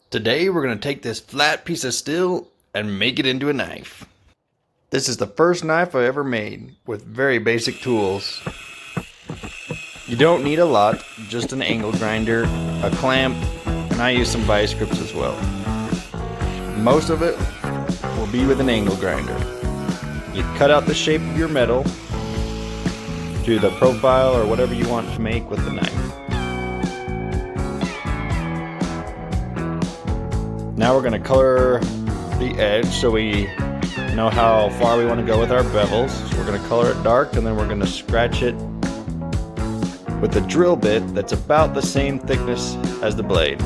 Today we're going to take this flat piece of steel and make it into a knife. This is the first knife I ever made with very basic tools. You don't need a lot, just an angle grinder, a clamp, and I use some vice grips as well. Most of it will be with an angle grinder. You cut out the shape of your metal, do the profile or whatever you want to make with the knife. Now we're going to color the edge so we know how far we want to go with our bevels. So we're going to color it dark and then we're going to scratch it with a drill bit that's about the same thickness as the blade.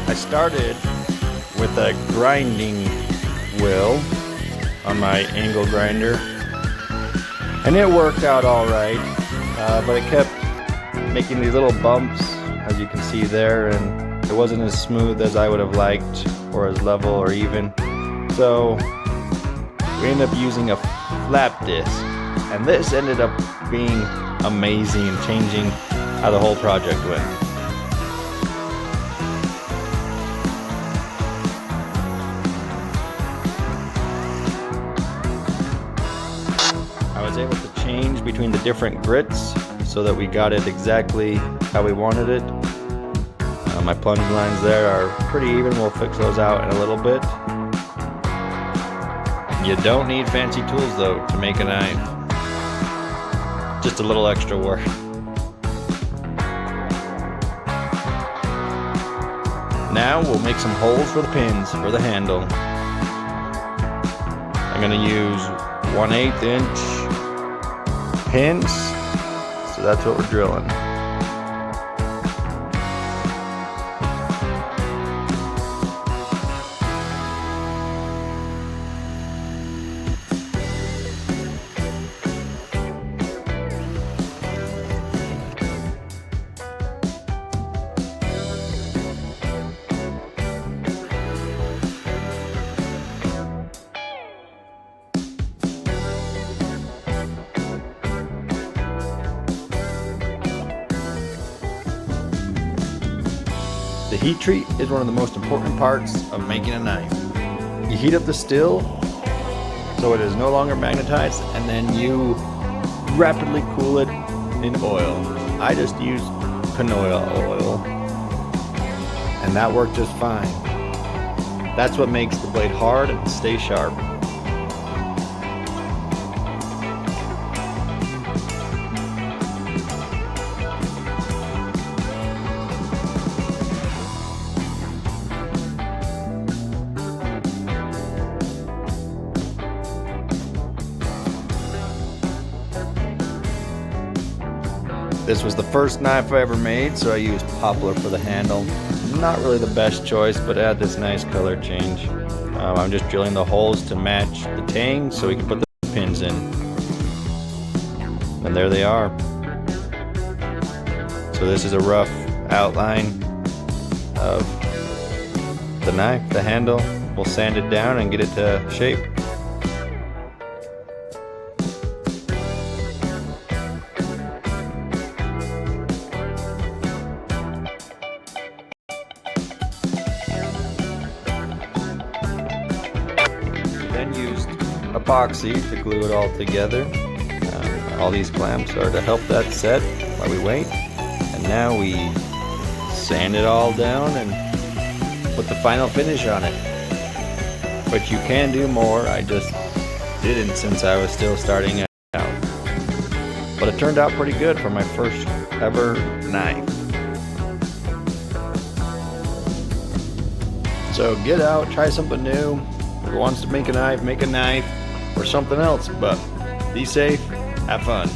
I started with a grinding wheel on my angle grinder and it worked out alright, but it kept making these little bumps as you can see there, and it wasn't as smooth as I would have liked or as level or even. So we ended up using a flap disc, and this ended up being amazing and changing how the whole project went. I was able to change between the different grits so that we got it exactly how we wanted it. My plunge lines there are pretty even. We'll fix those out in a little bit. You don't need fancy tools though to make a knife. Just a little extra work. Now we'll make some holes for the pins for the handle. I'm going to use 1/8 inch pins, so that's what we're drilling. The heat treat is one of the most important parts of making a knife. You heat up the steel so it is no longer magnetized, and then you rapidly cool it in oil. I just used canola oil, and that worked just fine. That's what makes the blade hard and stay sharp. This was the first knife I ever made, so I used poplar for the handle. Not really the best choice, but it had this nice color change. I'm just drilling the holes to match the tang so we can put the pins in. And there they are. So this is a rough outline of the knife, the handle. We'll sand it down and get it to shape. Then used epoxy to glue it all together. All these clamps are to help that set while we wait. And now we sand it all down and put the final finish on it. But you can do more. I just didn't since I was still starting out. But it turned out pretty good for my first ever knife. So get out, try something new. Who wants to make a knife, or something else, but be safe, have fun.